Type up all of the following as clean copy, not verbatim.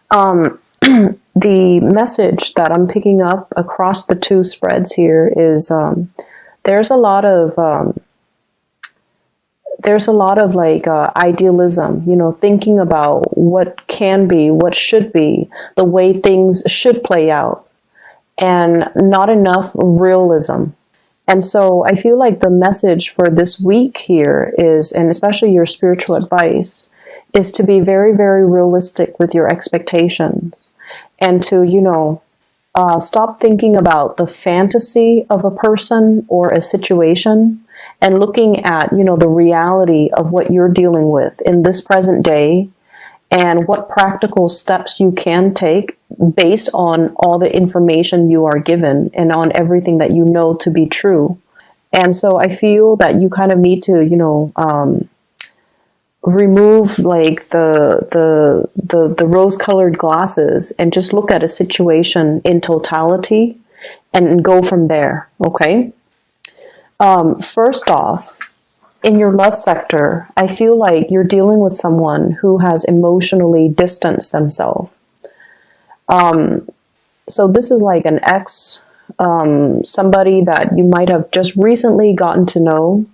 Um, the message that I'm picking up across the two spreads here is there's a lot of like idealism, thinking about what can be, what should be, the way things should play out, and not enough realism. And so I feel like the message for this week here is, and especially your spiritual advice, is to be very, very realistic with your expectations and to, stop thinking about the fantasy of a person or a situation and looking at, the reality of what you're dealing with in this present day and what practical steps you can take based on all the information you are given and on everything that you know to be true. And so I feel that you kind of need to, remove like the rose-colored glasses and just look at a situation in totality and go from there. Okay. First off, in your love sector, I feel like you're dealing with someone who has emotionally distanced themselves. So this is like an ex, somebody that you might have just recently gotten to know.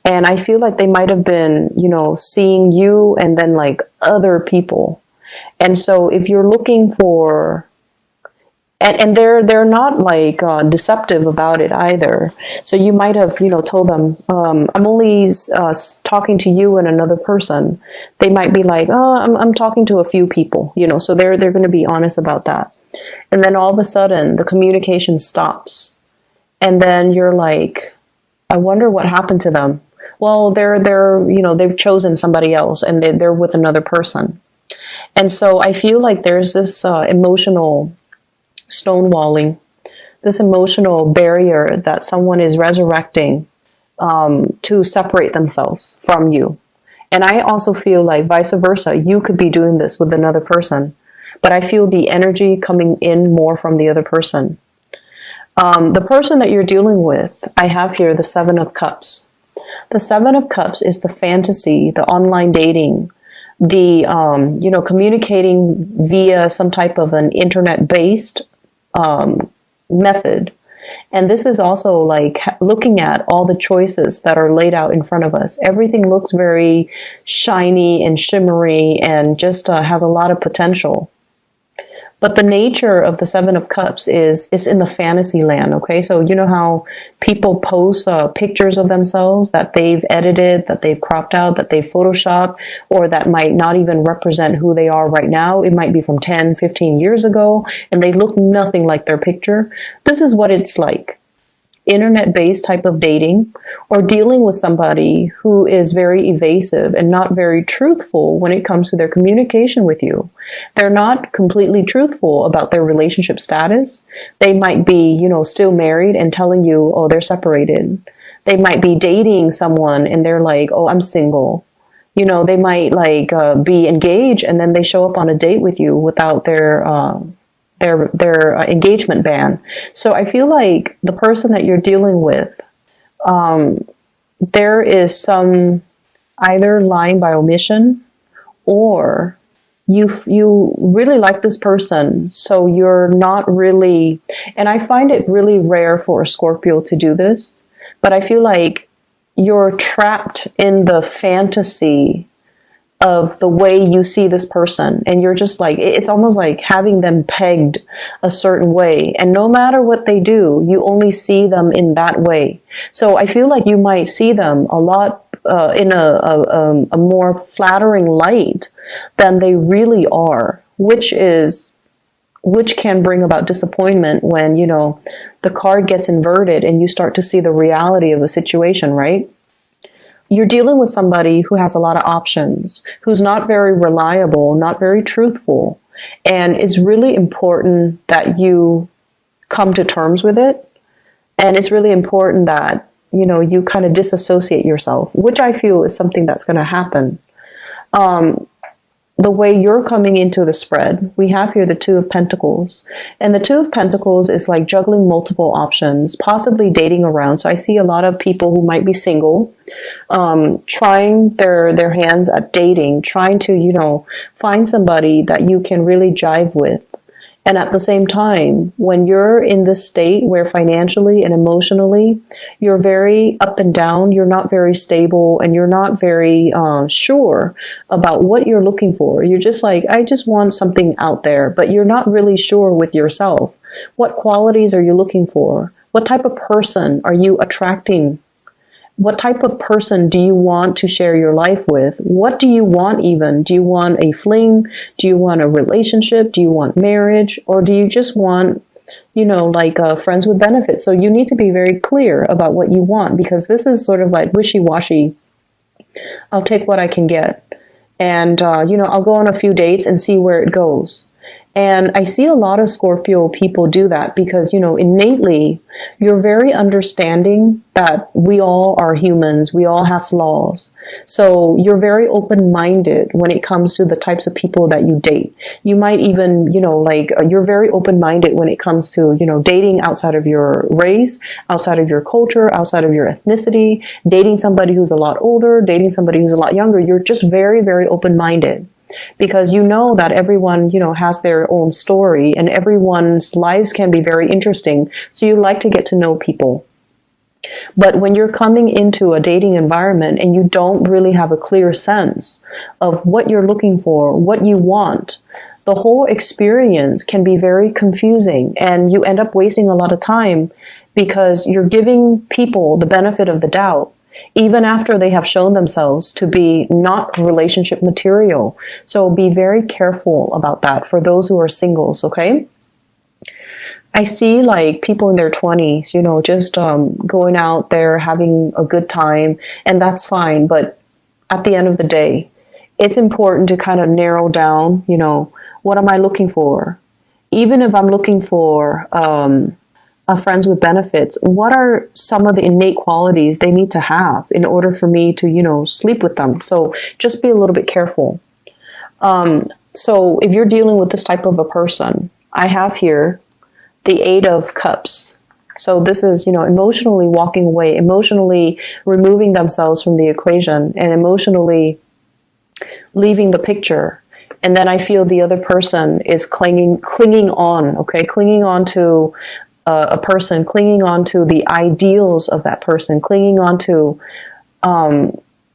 And I feel like they might have been, seeing you and then like other people. And so if you're looking for, and they're not like deceptive about it either. So you might have, told them, I'm only talking to you and another person. They might be like, oh, I'm talking to a few people, so they're going to be honest about that. And then all of a sudden the communication stops. And then you're like, I wonder what happened to them. Well, they've chosen somebody else and they're with another person. And so I feel like there's this emotional stonewalling, this emotional barrier that someone is resurrecting to separate themselves from you. And I also feel like vice versa, you could be doing this with another person, but I feel the energy coming in more from the other person. The person that you're dealing with, I have here the Seven of Cups. The Seven of Cups is the fantasy, the online dating, the, communicating via some type of an internet-based method. And this is also like looking at all the choices that are laid out in front of us. Everything looks very shiny and shimmery and just has a lot of potential. But the nature of the Seven of Cups is in the fantasy land, okay? So you know how people post pictures of themselves that they've edited, that they've cropped out, that they've photoshopped, or that might not even represent who they are right now. It might be from 10, 15 years ago, and they look nothing like their picture. This is what it's like. Internet-based type of dating, or dealing with somebody who is very evasive and not very truthful when it comes to their communication with you. They're not completely truthful about their relationship status. They might be, still married and telling you, oh, they're separated. They might be dating someone and they're like, oh, I'm single. They might like be engaged and then they show up on a date with you without their engagement ban. So I feel like the person that you're dealing with, there is some either lying by omission, or you really like this person, so you're not really, and I find it really rare for a Scorpio to do this, but I feel like you're trapped in the fantasy of the way you see this person, and you're just like, it's almost like having them pegged a certain way, and no matter what they do, you only see them in that way. So I feel like you might see them a lot in a more flattering light than they really are, which can bring about disappointment when the card gets inverted and you start to see the reality of the situation, right? You're dealing with somebody who has a lot of options, who's not very reliable, not very truthful. And it's really important that you come to terms with it. And it's really important that, you kind of disassociate yourself, which I feel is something that's going to happen. the way you're coming into the spread, we have here the Two of Pentacles. And the Two of Pentacles is like juggling multiple options, possibly dating around. So I see a lot of people who might be single, trying their hands at dating, trying to, you know, find somebody that you can really jive with. And at the same time, when you're in this state where financially and emotionally, you're very up and down, you're not very stable, and you're not very sure about what you're looking for. You're just like, I just want something out there, but you're not really sure with yourself. What qualities are you looking for? What type of person are you attracting? What type of person do you want to share your life with? What do you want even? Do you want a fling? Do you want a relationship? Do you want marriage? Or do you just want, you know, like friends with benefits? So you need to be very clear about what you want, because this is sort of like wishy-washy. I'll take what I can get. And, you know, I'll go on a few dates and see where it goes. And I see a lot of Scorpio people do that because, you know, innately, you're very understanding that we all are humans. We all have flaws. So you're very open-minded when it comes to the types of people that you date. You might even, you know, like you're very open-minded when it comes to, you know, dating outside of your race, outside of your culture, outside of your ethnicity, dating somebody who's a lot older, dating somebody who's a lot younger. You're just very, very open-minded. Because you know that everyone, you know, has their own story and everyone's lives can be very interesting. So you like to get to know people. But when you're coming into a dating environment and you don't really have a clear sense of what you're looking for, what you want, the whole experience can be very confusing and you end up wasting a lot of time because you're giving people the benefit of the doubt, even after they have shown themselves to be not relationship material. So be very careful about that for those who are singles, okay? I see like people in their 20s, you know, just going out there, having a good time, and that's fine. But at the end of the day, it's important to kind of narrow down, you know, what am I looking for? Even if I'm looking for friends with benefits, what are some of the innate qualities they need to have in order for me to, you know, sleep with them? So just be a little bit careful. So if you're dealing with this type of a person, I have here the Eight of Cups. So this is, you know, emotionally walking away, emotionally removing themselves from the equation and emotionally leaving the picture. And then I feel the other person is clinging on, okay? Clinging on to a person, clinging on to the ideals of that person, clinging on to,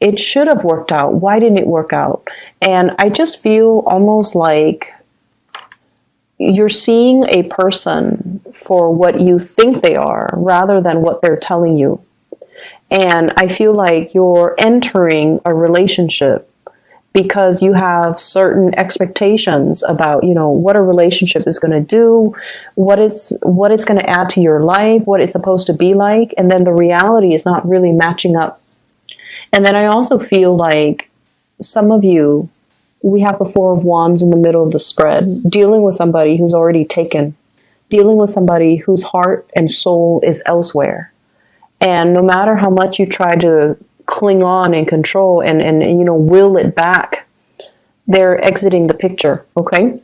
it should have worked out. Why didn't it work out? And I just feel almost like you're seeing a person for what you think they are rather than what they're telling you. And I feel like you're entering a relationship because you have certain expectations about, you know, what a relationship is going to do, what it's going to add to your life, what it's supposed to be like, and then the reality is not really matching up. And then I also feel like some of you, we have the Four of Wands in the middle of the spread, dealing with somebody who's already taken, dealing with somebody whose heart and soul is elsewhere. And no matter how much you try to cling on and control and you know, will it back, they're exiting the picture, okay?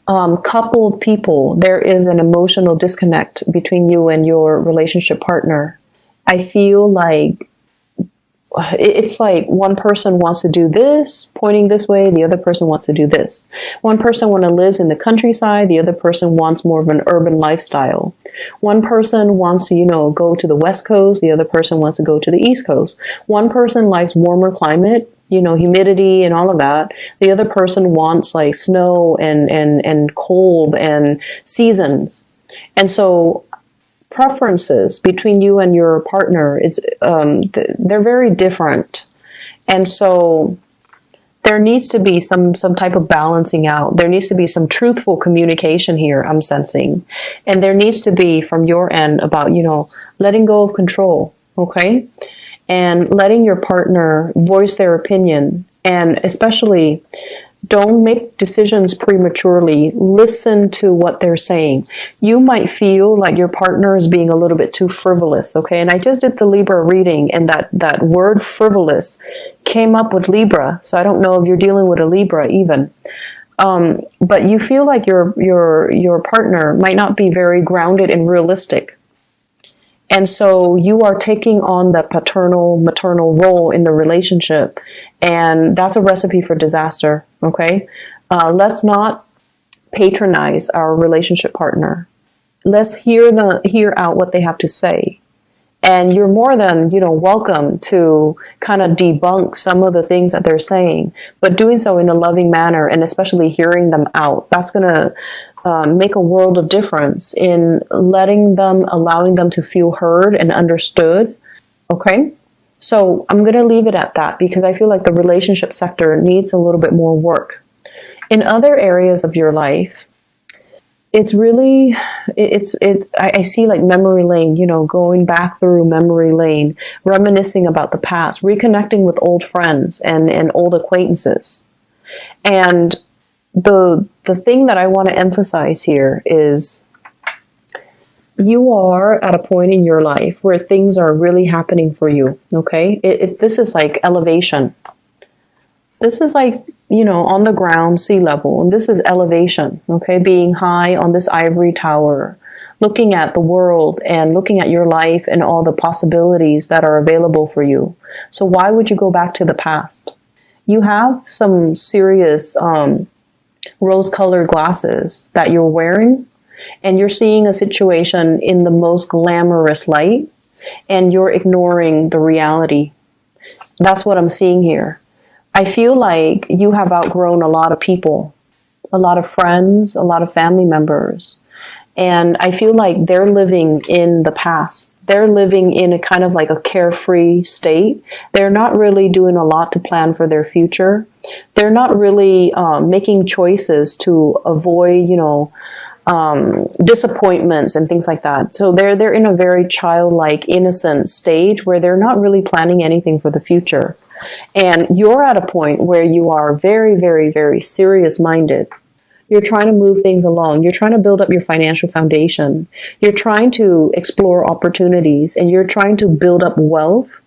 Coupled people, there is an emotional disconnect between you and your relationship partner. I feel like it's like one person wants to do this, pointing this way, the other person wants to do this. One person lives in the countryside, the other person wants more of an urban lifestyle. One person wants to, you know, go to the West Coast, the other person wants to go to the East Coast. One person likes warmer climate, you know, humidity and all of that. The other person wants like snow and cold and seasons. And so preferences between you and your partner, it's they're very different, and so there needs to be some type of balancing out. There needs to be some truthful communication here, I'm sensing, and there needs to be from your end about, you know, letting go of control, okay, and letting your partner voice their opinion, and especially Don't make decisions prematurely. Listen to what they're saying. You might feel like your partner is being a little bit too frivolous, okay? And I just did the Libra reading, and that word frivolous came up with Libra. So I don't know if you're dealing with a Libra even. But you feel like your partner might not be very grounded and realistic. And so you are taking on the paternal, maternal role in the relationship. And that's a recipe for disaster, okay? Let's not patronize our relationship partner. Let's hear out what they have to say. And you're more than, welcome to kind of debunk some of the things that they're saying, but doing so in a loving manner, and especially hearing them out. That's going to make a world of difference in allowing them to feel heard and understood. Okay. So I'm going to leave it at that, because I feel like the relationship sector needs a little bit more work. In other areas of your life, it's really, I see like memory lane, going back through memory lane, reminiscing about the past, reconnecting with old friends and old acquaintances. And the thing that I want to emphasize here is you are at a point in your life where things are really happening for you, okay? This is like elevation. This is like, on the ground, sea level, and this is elevation, okay? Being high on this ivory tower, looking at the world and looking at your life and all the possibilities that are available for you. So why would you go back to the past? You have some serious rose-colored glasses that you're wearing, and you're seeing a situation in the most glamorous light, and you're ignoring the reality. That's what I'm seeing here. I feel like you have outgrown a lot of people, a lot of friends, a lot of family members. And I feel like they're living in the past. They're living in a kind of like a carefree state. They're not really doing a lot to plan for their future. They're not really making choices to avoid, disappointments and things like that. So they're in a very childlike, innocent stage where they're not really planning anything for the future. And you're at a point where you are very, very, very serious-minded. You're trying to move things along. You're trying to build up your financial foundation. You're trying to explore opportunities, and you're trying to build up wealth.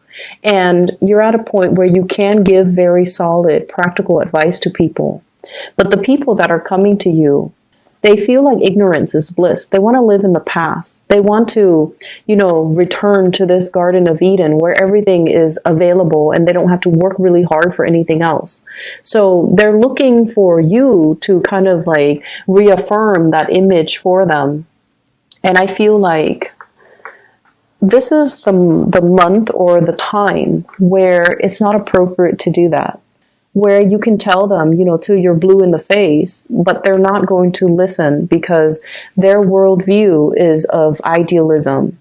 And you're at a point where you can give very solid, practical advice to people. But the people that are coming to you, they feel like ignorance is bliss. They want to live in the past. They want to, return to this Garden of Eden where everything is available and they don't have to work really hard for anything else. So they're looking for you to kind of like reaffirm that image for them. And I feel like this is the month or the time where it's not appropriate to do that. Where you can tell them, till you're blue in the face, but they're not going to listen because their worldview is of idealism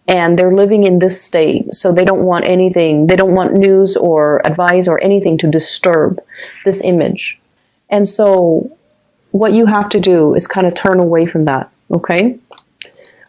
and they're living in this state. So they don't want anything, they don't want news or advice or anything to disturb this image. And so what you have to do is kind of turn away from that, okay?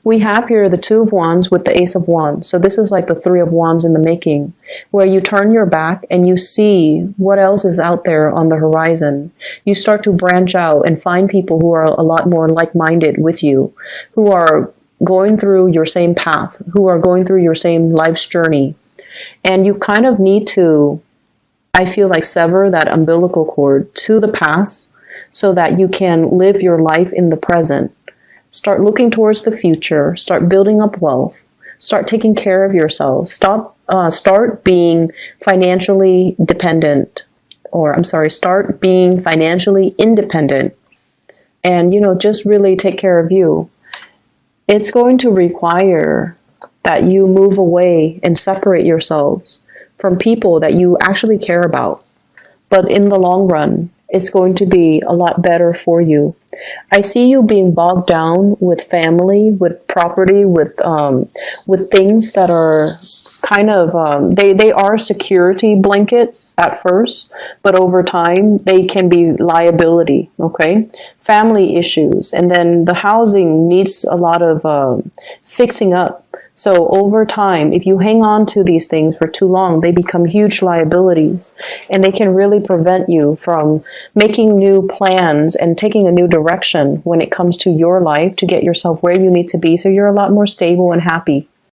We have here the Two of Wands with the Ace of Wands. So this is like the Three of Wands in the making, where you turn your back and you see what else is out there on the horizon. You start to branch out and find people who are a lot more like-minded with you, who are going through your same path, who are going through your same life's journey. And you kind of need to, I feel like, sever that umbilical cord to the past so that you can live your life in the present. Start looking towards the future. Start building up wealth. Start taking care of yourself. Start being financially dependent. Start being financially independent. And, just really take care of you. It's going to require that you move away and separate yourselves from people that you actually care about. But in the long run, it's going to be a lot better for you. I see you being bogged down with family, with property, with things that are kind of they are security blankets at first, but over time they can be liability. Okay, family issues, and then the housing needs a lot of fixing up. So over time, if you hang on to these things for too long, they become huge liabilities, and they can really prevent you from making new plans and taking a new direction when it comes to your life to get yourself where you need to be, so you're a lot more stable and happy.